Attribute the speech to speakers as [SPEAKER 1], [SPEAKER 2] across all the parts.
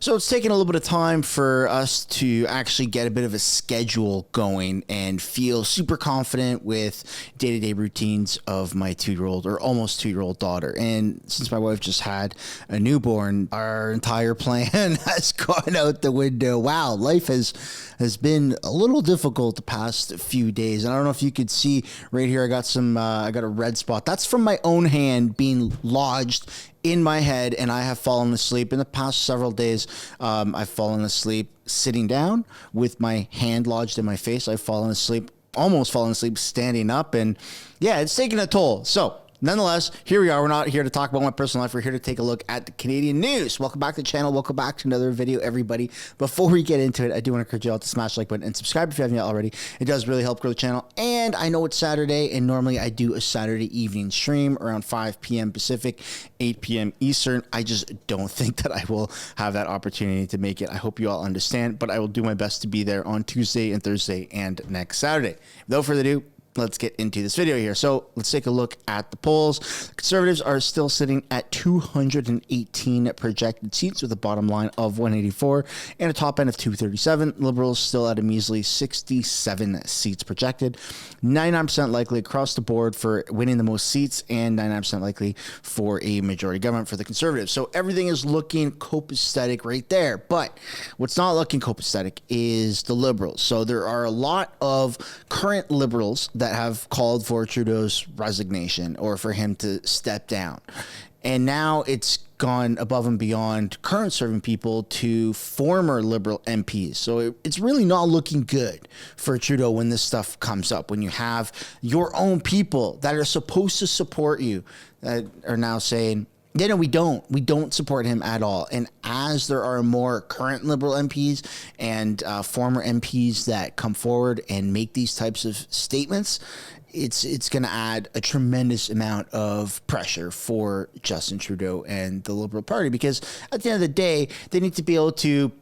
[SPEAKER 1] So it's taken a little bit of time for us to actually get a bit of a schedule going and feel super confident with day-to-day routines of my 2-year-old or almost 2-year-old daughter. And since my wife just had a newborn, our entire plan has gone out the window. Wow, life has been a little difficult the past few days. And I don't know if you could see right here, I got a red spot. That's from my own hand being lodged in my head, and I have fallen asleep. In the past several days, I've fallen asleep sitting down with my hand lodged in my face. I've almost fallen asleep standing up, and yeah, it's taking a toll. So nonetheless, here we are. We're not here to talk about my personal life. We're here to take a look at the Canadian news. Welcome back to the channel. Welcome back to another video, everybody. Before we get into it, I do want to encourage you all to smash the like button and subscribe if you haven't yet already. It does really help grow the channel. And I know it's Saturday, and normally I do a Saturday evening stream around 5 p.m. Pacific, 8 p.m. Eastern. I just don't think that I will have that opportunity to make it. I hope you all understand, but I will do my best to be there on Tuesday and Thursday and next Saturday. Without further ado, let's get into this video here. So let's take a look at the polls. The Conservatives are still sitting at 218 projected seats with a bottom line of 184 and a top end of 237. Liberals still at a measly 67 seats projected. 99% likely across the board for winning the most seats and 99% likely for a majority government for the Conservatives. So everything is looking copacetic right there. But what's not looking copacetic is the Liberals. So there are a lot of current Liberals that have called for Trudeau's resignation or for him to step down. And now it's gone above and beyond current serving people to former Liberal MPs. So it's really not looking good for Trudeau when this stuff comes up, when you have your own people that are supposed to support you that are now saying, yeah, no, we don't support him at all. And as there are more current Liberal MPs and former MPs that come forward and make these types of statements, it's going to add a tremendous amount of pressure for Justin Trudeau and the Liberal Party, because at the end of the day, they need to be able to,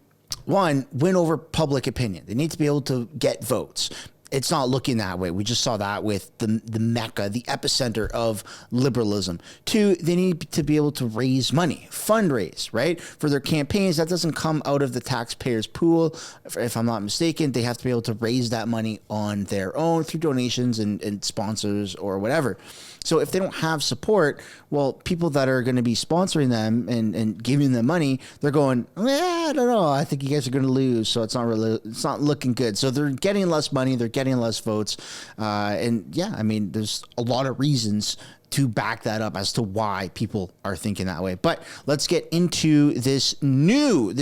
[SPEAKER 1] one, win over public opinion. They need to be able to get votes. It's not looking that way. We just saw that with the mecca, the epicenter of liberalism. Two, they need to be able to raise money, fundraise, right, for their campaigns. That doesn't come out of the taxpayers' pool. If I'm not mistaken, they have to be able to raise that money on their own through donations and sponsors or whatever. So if they don't have support, well, people that are going to be sponsoring them and giving them money, they're going, I don't know. I think you guys are going to lose. So it's not looking good. So they're getting less money. They're getting less votes. And yeah, I mean, there's a lot of reasons to back that up as to why people are thinking that way. But let's get into this new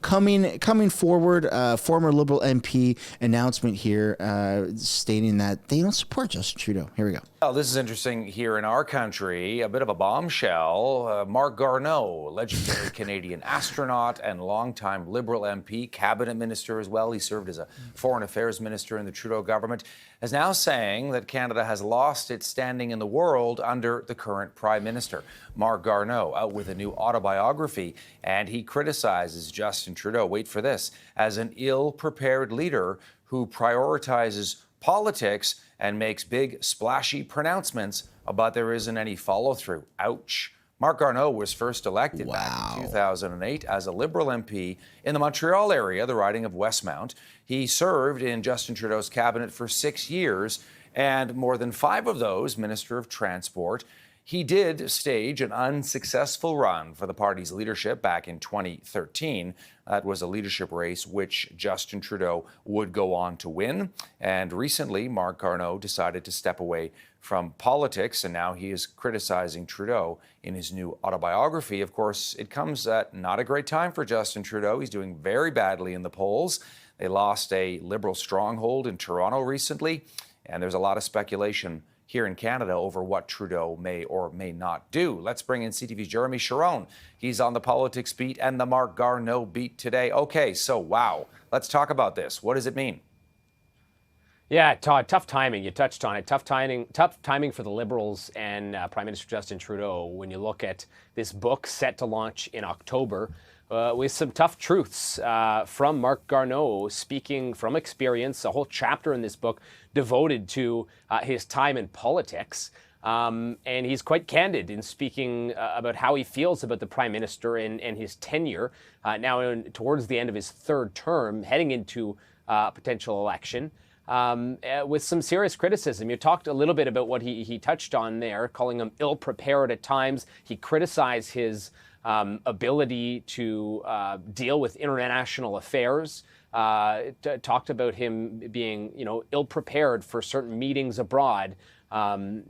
[SPEAKER 1] coming forward former Liberal MP announcement here stating that they don't support Justin Trudeau. Here we go.
[SPEAKER 2] Well, this is interesting here in our country, a bit of a bombshell. Marc Garneau, legendary Canadian astronaut and longtime Liberal MP, cabinet minister as well. He served as a foreign affairs minister in the Trudeau government, is now saying that Canada has lost its standing in the world under the current prime minister. Marc Garneau out with a new autobiography, and he criticizes Justin Trudeau, wait for this, as an ill-prepared leader who prioritizes politics and makes big, splashy pronouncements about there isn't any follow-through. Ouch. Marc Garneau was first elected back in 2008 as a Liberal MP in the Montreal area, the riding of Westmount. He served in Justin Trudeau's cabinet for 6 years, and more than 5 of those Minister of Transport. He did stage an unsuccessful run for the party's leadership back in 2013. That was a leadership race which Justin Trudeau would go on to win. And recently, Marc Garneau decided to step away from politics, and now he is criticizing Trudeau in his new autobiography. Of course, it comes at not a great time for Justin Trudeau. He's doing very badly in the polls. They lost a Liberal stronghold in Toronto recently, and there's a lot of speculation here in Canada over what Trudeau may or may not do. Let's bring in CTV's Jeremy Sharon. He's on the politics beat and the Marc Garneau beat today. Okay, so wow, let's talk about this. What does it mean?
[SPEAKER 3] Yeah, Todd, tough timing. You touched on it. Tough timing for the Liberals and Prime Minister Justin Trudeau when you look at this book set to launch in October with some tough truths from Marc Garneau, speaking from experience, a whole chapter in this book devoted to his time in politics. And he's quite candid in speaking about how he feels about the Prime Minister and his tenure towards the end of his third term, heading into a potential election. With some serious criticism. You talked a little bit about what he touched on there, calling him ill-prepared at times. He criticized his ability to deal with international affairs. Talked about him being, ill-prepared for certain meetings abroad.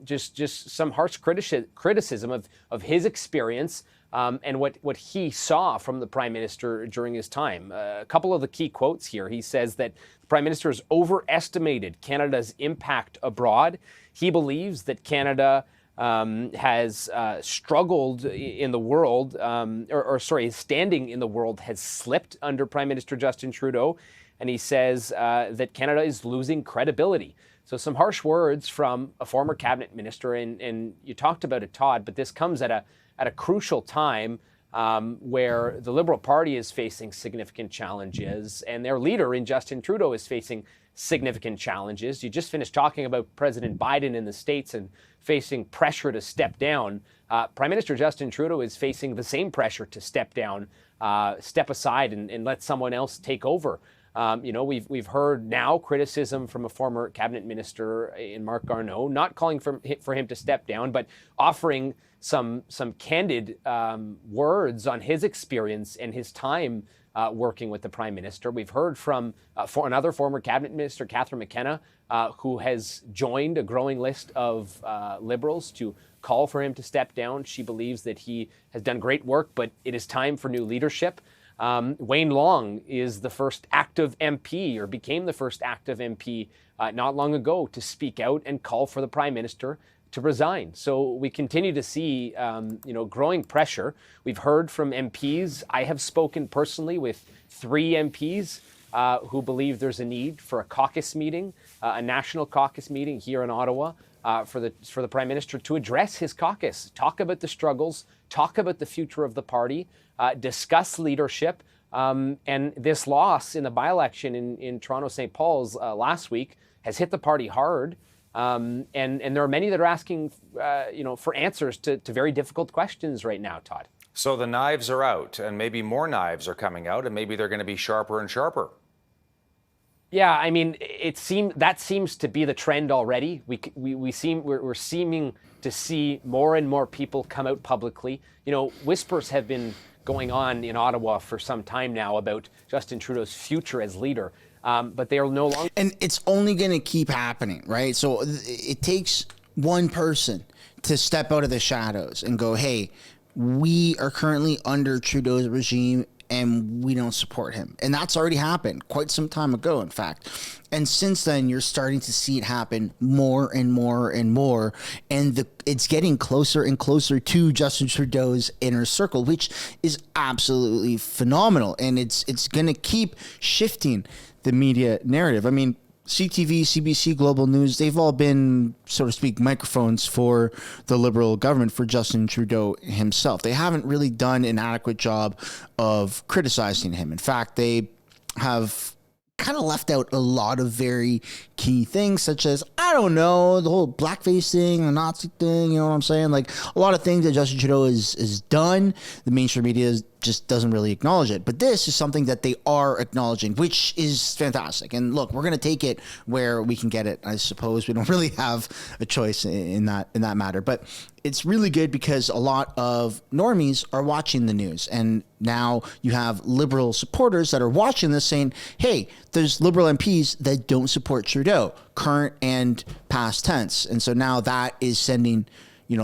[SPEAKER 3] Just some harsh criticism of his experience and what he saw from the Prime Minister during his time. A couple of the key quotes here. He says that the Prime Minister has overestimated Canada's impact abroad. He believes that Canada has struggled in the world, his standing in the world has slipped under Prime Minister Justin Trudeau. And he says that Canada is losing credibility. So some harsh words from a former cabinet minister, and you talked about it, Todd, but this comes at a crucial time where the Liberal Party is facing significant challenges and their leader in Justin Trudeau is facing significant challenges. You just finished talking about President Biden in the States and facing pressure to step down. Prime Minister Justin Trudeau is facing the same pressure to step down, step aside and let someone else take over. We've heard now criticism from a former cabinet minister in Marc Garneau, not calling for him to step down, but offering some candid words on his experience and his time working with the Prime Minister. We've heard from another former cabinet minister, Catherine McKenna, who has joined a growing list of Liberals to call for him to step down. She believes that he has done great work, but it is time for new leadership. Wayne Long is the first active MP, or became the first active MP not long ago, to speak out and call for the Prime Minister to resign. So we continue to see, growing pressure. We've heard from MPs. I have spoken personally with 3 MPs who believe there's a need for a caucus meeting, a national caucus meeting here in Ottawa for the Prime Minister to address his caucus, talk about the struggles, talk about the future of the party, discuss leadership. And this loss in the by-election in Toronto St. Paul's last week has hit the party hard. And there are many that are asking, for answers to very difficult questions right now, Todd.
[SPEAKER 2] So the knives are out, and maybe more knives are coming out, and maybe they're going to be sharper and sharper.
[SPEAKER 3] Yeah, I mean, that seems to be the trend already. We're seeming to see more and more people come out publicly. Whispers have been going on in Ottawa for some time now about Justin Trudeau's future as leader. But they are no longer.
[SPEAKER 1] And it's only going to keep happening, right? So it takes one person to step out of the shadows and go, hey, we are currently under Trudeau's regime and we don't support him. And that's already happened quite some time ago, in fact. And since then, you're starting to see it happen more and more and more. And it's getting closer and closer to Justin Trudeau's inner circle, which is absolutely phenomenal. And it's going to keep shifting the media narrative. I mean, CTV, CBC, Global News, they've all been, so to speak, microphones for the Liberal government, for Justin Trudeau himself. They haven't really done an adequate job of criticizing him. In fact, they have kind of left out a lot of very key things, such as, I don't know, the whole blackface thing, the Nazi thing, you know what I'm saying? Like, a lot of things that Justin Trudeau has done, the mainstream media just doesn't really acknowledge it. But this is something that they are acknowledging, which is fantastic. And look, we're going to take it where we can get it. I suppose we don't really have a choice in that matter. But it's really good because a lot of normies are watching the news. And now you have Liberal supporters that are watching this saying, hey, there's Liberal MPs that don't support Trudeau, current and past tense. And so now that is sending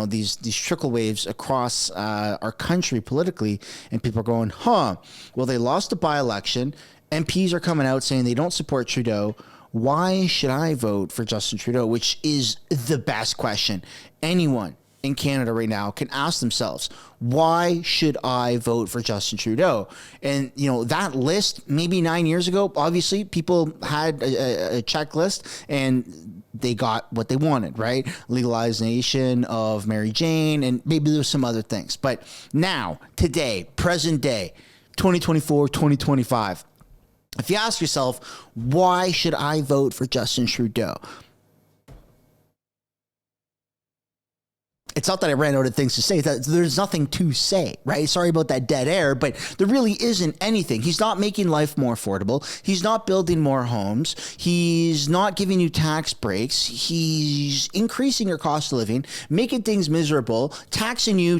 [SPEAKER 1] these trickle waves across our country politically, and people are going, well, they lost the by-election. MPs are coming out saying they don't support Trudeau. Why should I vote for Justin Trudeau? Which is the best question anyone in Canada right now can ask themselves. Why should I vote for Justin Trudeau? And, that list, maybe 9 years ago, obviously people had a checklist and they got what they wanted, right? Legalization of Mary Jane, and maybe there's some other things. But now, today, present day, 2024, 2025, if you ask yourself, why should I vote for Justin Trudeau? It's not that I ran out of things to say. That there's nothing to say, right? Sorry about that dead air, but there really isn't anything. He's not making life more affordable. He's not building more homes. He's not giving you tax breaks. He's increasing your cost of living, making things miserable, taxing you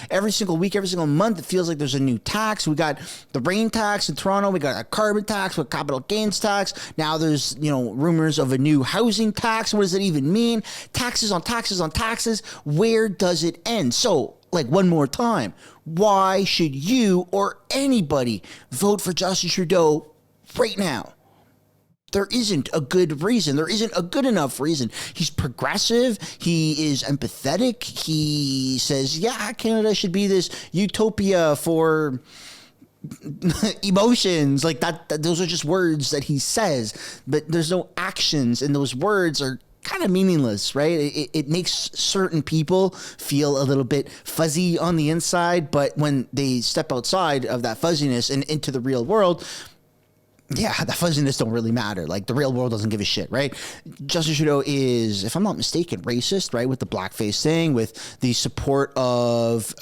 [SPEAKER 1] every single week, every single month. It feels like there's a new tax. We got the rain tax in Toronto. We got a carbon tax with capital gains tax. Now there's, rumors of a new housing tax. What does it even mean? Taxes on taxes on taxes. Where does it end? So, one more time, why should you or anybody vote for Justin Trudeau right now? There isn't a good reason. There isn't a good enough reason. He's progressive. He is empathetic. He says, yeah, Canada should be this utopia for emotions. Like that those are just words that he says, but there's no actions, and those words are kind of meaningless, right? It makes certain people feel a little bit fuzzy on the inside, but when they step outside of that fuzziness and into the real world, yeah, that fuzziness don't really matter. Like, the real world doesn't give a shit, right? Justin Trudeau is, if I'm not mistaken, racist, right? With the blackface thing, with the support of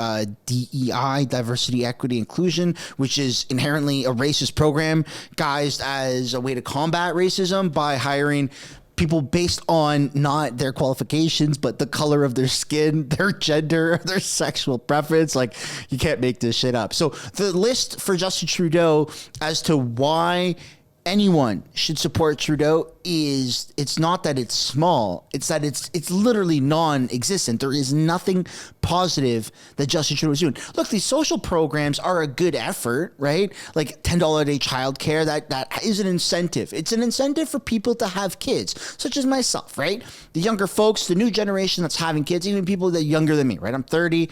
[SPEAKER 1] DEI, diversity, equity, inclusion, which is inherently a racist program, guised as a way to combat racism by hiring people based on not their qualifications, but the color of their skin, their gender, their sexual preference. Like, you can't make this shit up. So the list for Justin Trudeau as to why anyone should support Trudeau is, it's not that it's small, it's that it's literally non-existent. There is nothing positive that Justin Trudeau is doing. Look, these social programs are a good effort, right? Like $10 a day childcare, that is an incentive. It's an incentive for people to have kids, such as myself, right? The younger folks, the new generation that's having kids, even people that are younger than me, right? I'm 30.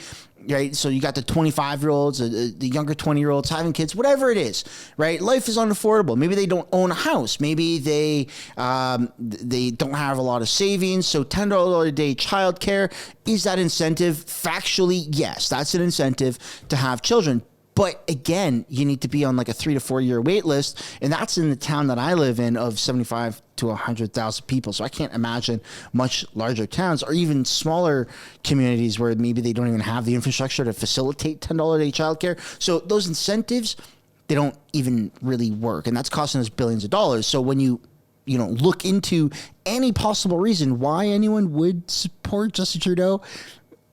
[SPEAKER 1] Right, so you got the 25-year-olds, the younger 20-year-olds having kids, whatever it is, right? Life is unaffordable. Maybe they don't own a house. Maybe they don't have a lot of savings. So $10 a day childcare, is that incentive? Factually, yes, that's an incentive to have children. But again, you need to be on like a 3 to 4 year wait list, and that's in the town that I live in of 75 to 100,000 people. So I can't imagine much larger towns or even smaller communities where maybe they don't even have the infrastructure to facilitate $10 a day childcare. So those incentives, they don't even really work, and that's costing us billions of dollars. So when you look into any possible reason why anyone would support Justin Trudeau,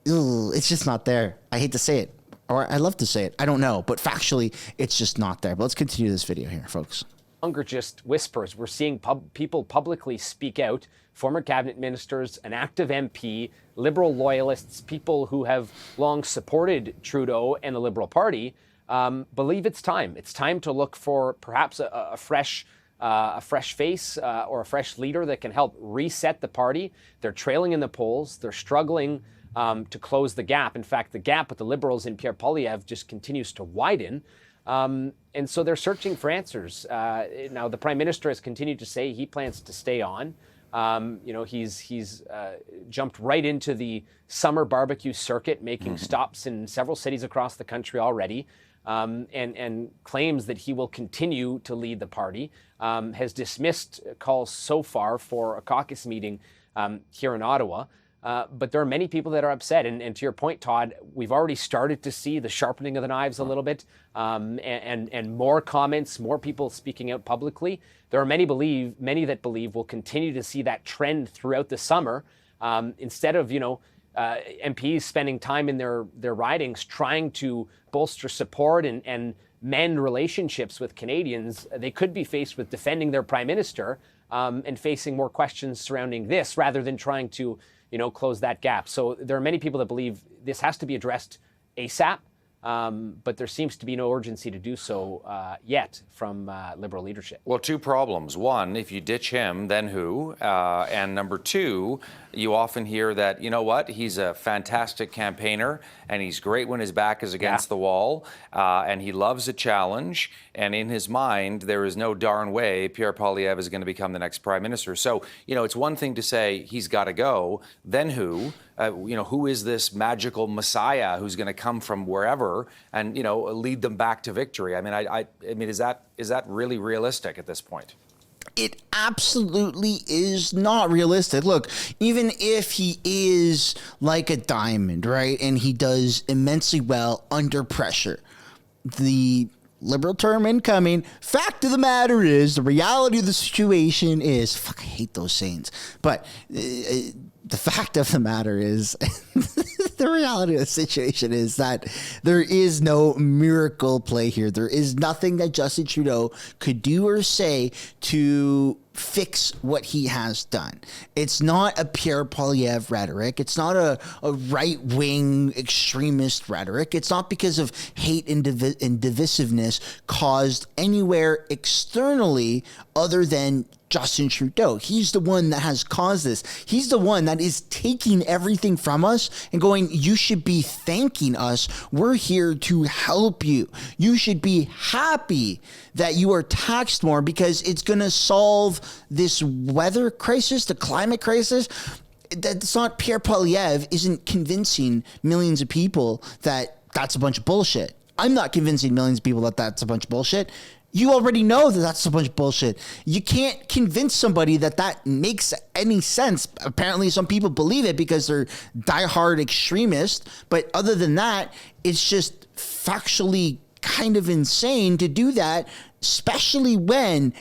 [SPEAKER 1] it's just not there. I hate to say it. Or I love to say it. I don't know. But factually, it's just not there. But let's continue this video here, folks.
[SPEAKER 3] Longer just whispers. We're seeing people publicly speak out. Former cabinet ministers, an active MP, Liberal loyalists, people who have long supported Trudeau and the Liberal Party, believe it's time. It's time to look for perhaps a fresh face or a fresh leader that can help reset the party. They're trailing in the polls. They're struggling to close the gap. In fact, the gap with the Liberals and Pierre Poilievre just continues to widen. And so they're searching for answers. Now, the Prime Minister has continued to say he plans to stay on. He's jumped right into the summer barbecue circuit, making stops in several cities across the country already, and claims that he will continue to lead the party, has dismissed calls so far for a caucus meeting here in Ottawa. But there are many people that are upset. And to your point, Todd, we've already started to see the sharpening of the knives a little bit, and more comments, more people speaking out publicly. There are many that believe we'll continue to see that trend throughout the summer. Instead of, MPs spending time in their ridings trying to bolster support and mend relationships with Canadians, they could be faced with defending their Prime Minister and facing more questions surrounding this rather than trying to close that gap. So there are many people that believe this has to be addressed ASAP, but there seems to be no urgency to do so yet from Liberal leadership.
[SPEAKER 2] Well, two problems. One, if you ditch him, then who? And number two, you often hear that, he's a fantastic campaigner and he's great when his back is against the wall, and he loves a challenge. And in his mind, there is no darn way Pierre Poilievre is going to become the next prime minister. So, it's one thing to say he's got to go. Then who? Who is this magical messiah who's going to come from wherever and, lead them back to victory? I mean, is that really realistic at this point?
[SPEAKER 1] It absolutely is not realistic. Look, even if he is like a diamond, right, and he does immensely well under pressure, the Liberal term incoming, fact of the matter is, the reality of the situation is, fuck, I hate those sayings, but the fact of the matter is, the reality of the situation is that there is no miracle play here. There is nothing that Justin Trudeau could do or say to fix what he has done. It's not a Pierre Poilievre rhetoric. It's not a right-wing extremist rhetoric. It's not because of hate and divisiveness caused anywhere externally other than Justin Trudeau. He's the one that has caused this. He's the one that is taking everything from us and going, you should be thanking us. We're here to help you. You should be happy that you are taxed more because it's going to solve this weather crisis, the climate crisis. That's not Pierre Poilievre isn't convincing millions of people that that's a bunch of bullshit. I'm not convincing millions of people that that's a bunch of bullshit. You already know that that's a bunch of bullshit. You can't convince somebody that that makes any sense. Apparently, some people believe it because they're diehard extremists. But other than that, it's just factually kind of insane to do that, especially when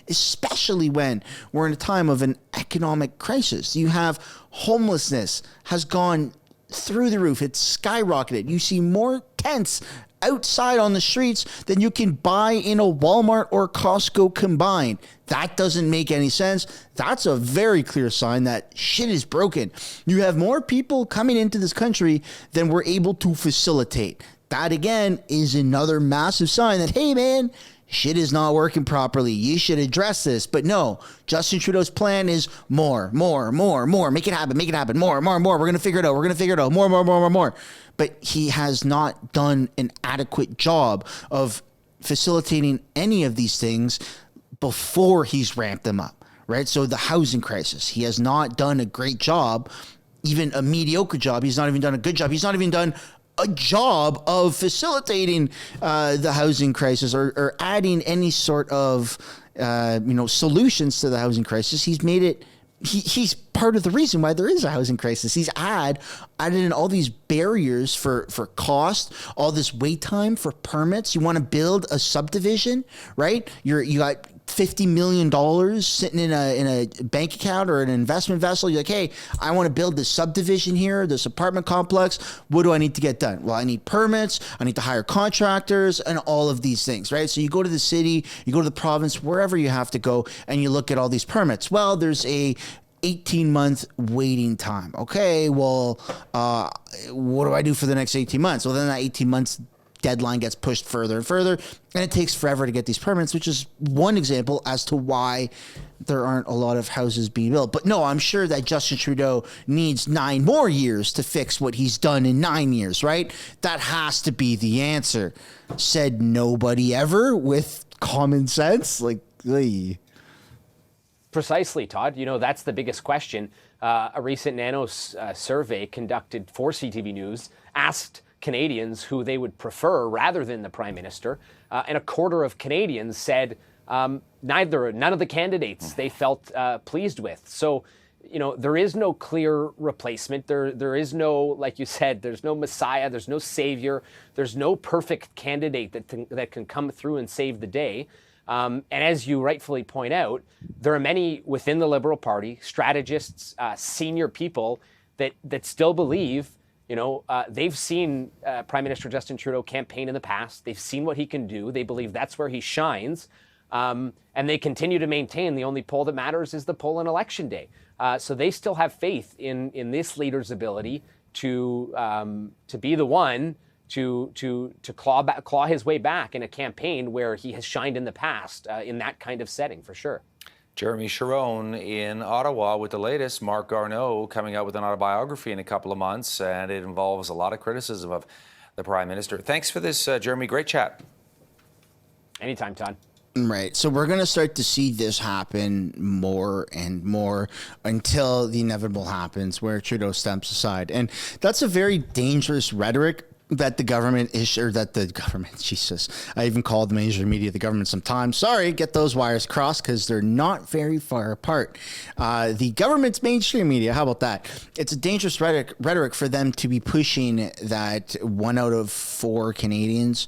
[SPEAKER 1] we're in a time of an economic crisis. You have homelessness has gone through the roof. It's skyrocketed. You see more tents outside on the streets than you can buy in a Walmart or Costco combined. That doesn't make any sense. That's a very clear sign that shit is broken. You have more people coming into this country than we're able to facilitate. That again is another massive sign that, hey man, shit is not working properly. You should address this. But no, Justin Trudeau's plan is more. Make it happen. More. We're going to figure it out. More. But he has not done an adequate job of facilitating any of these things before he's ramped them up, right? So the housing crisis, he has not done a great job, even a mediocre job. He's not even done a good job. He's not even done a job of facilitating the housing crisis or adding any sort of solutions to the housing crisis. He's made it. He's part of the reason why there is a housing crisis. He's added in all these barriers for cost, all this wait time for permits. You want to build a subdivision, right? You got $50 million sitting in a bank account or an investment vessel. You're like, hey, I want to build this subdivision here, this apartment complex. What do I need to get done? Well, I need permits. I need to hire contractors and all of these things, right? So you go to the city, you go to the province, wherever you have to go, and you look at all these permits. Well, there's a 18-month waiting time. Okay, well, what do I do for the next 18 months? Well, then that 18 months deadline gets pushed further and further, and it takes forever to get these permits, which is one example as to why there aren't a lot of houses being built. But no, I'm sure that Justin Trudeau needs 9 more years to fix what he's done in 9 years, right? That has to be the answer. Said nobody ever with common sense. Like, ugh.
[SPEAKER 3] Precisely, Todd. You know, that's the biggest question. A recent Nano survey conducted for CTV News asked Canadians who they would prefer rather than the Prime Minister, and a quarter of Canadians said none of the candidates they felt pleased with. So, you know, there is no clear replacement. There is no, like you said, there's no messiah, there's no savior, there's no perfect candidate that can come through and save the day. And as you rightfully point out, there are many within the Liberal Party, strategists, senior people that still believe, you know, they've seen Prime Minister Justin Trudeau campaign in the past. They've seen what he can do. They believe that's where he shines. And they continue to maintain the only poll that matters is the poll on Election Day. So they still have faith in this leader's ability to be the one to claw his way back in a campaign where he has shined in the past in that kind of setting, for sure.
[SPEAKER 2] Jeremy Sharon in Ottawa with the latest. Marc Garneau coming out with an autobiography in a couple of months, and it involves a lot of criticism of the Prime Minister. Thanks for this, Jeremy. Great chat.
[SPEAKER 3] Anytime, Todd.
[SPEAKER 1] Right. So we're going to start to see this happen more and more until the inevitable happens where Trudeau steps aside. And that's a very dangerous rhetoric that the government is, or that the government, Jesus, I even called the mainstream media the government sometimes. Sorry, get those wires crossed because they're not very far apart. The government's mainstream media, how about that? It's a dangerous rhetoric for them to be pushing that 1 out of 4 Canadians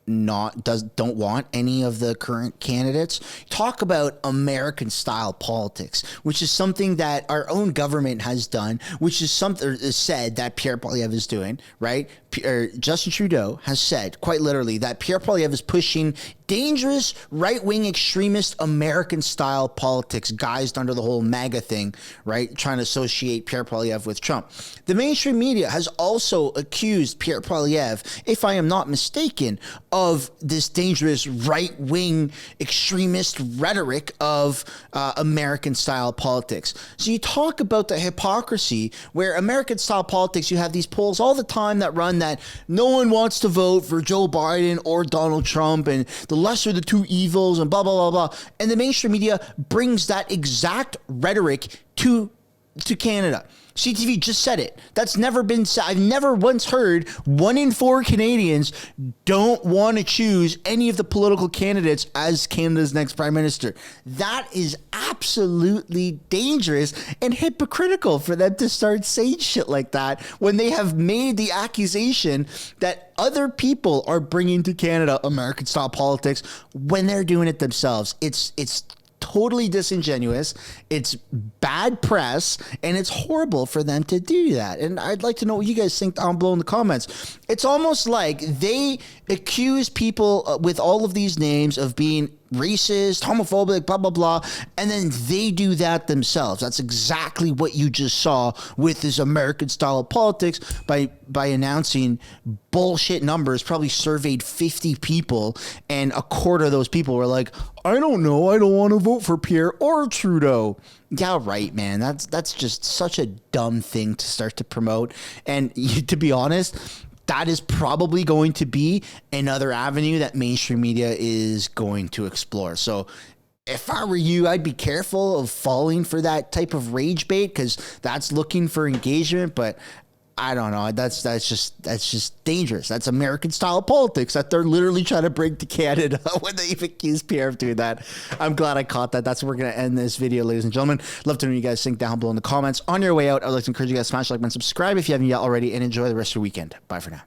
[SPEAKER 1] don't want any of the current candidates. Talk about American style politics, which is something that our own government has done, which is something said that Pierre Poilievre is doing, right? Justin Trudeau has said quite literally that Pierre Poilievre is pushing dangerous right-wing extremist American style politics guised under the whole MAGA thing, right? Trying to associate Pierre Poilievre with Trump. The mainstream media has also accused Pierre Poilievre, if I am not mistaken, of this dangerous right-wing extremist rhetoric of American-style politics. So you talk about the hypocrisy where American-style politics, you have these polls all the time that run that no one wants to vote for Joe Biden or Donald Trump, and the lesser of the two evils, and blah, blah, blah, blah. And the mainstream media brings that exact rhetoric to Canada. CTV just said it. That's never been said. I've never once heard 1 in 4 Canadians don't want to choose any of the political candidates as Canada's next prime minister. That is absolutely dangerous and hypocritical for them to start saying shit like that when they have made the accusation that other people are bringing to Canada American style politics when they're doing it themselves. It's totally disingenuous. It's bad press, and it's horrible for them to do that. And I'd like to know what you guys think down below in the comments. It's almost like they accuse people with all of these names of being racist, homophobic, blah, blah, blah, and then they do that themselves. That's exactly what you just saw with this American style of politics by announcing bullshit numbers. Probably surveyed 50 people, and a quarter of those people were like, I don't know, I don't want to vote for Pierre or Trudeau. Yeah, right, man. That's just such a dumb thing to start to promote. And to be honest, that is probably going to be another avenue that mainstream media is going to explore. So if I were you, I'd be careful of falling for that type of rage bait, because that's looking for engagement. But I don't know. That's just dangerous. That's American style politics that they're literally trying to bring to Canada when they even accuse Pierre of doing that. I'm glad I caught that. That's where we're going to end this video, ladies and gentlemen. Love to know what you guys think down below in the comments. On your way out, I'd like to encourage you guys to smash like and subscribe if you haven't yet already, and enjoy the rest of your weekend. Bye for now.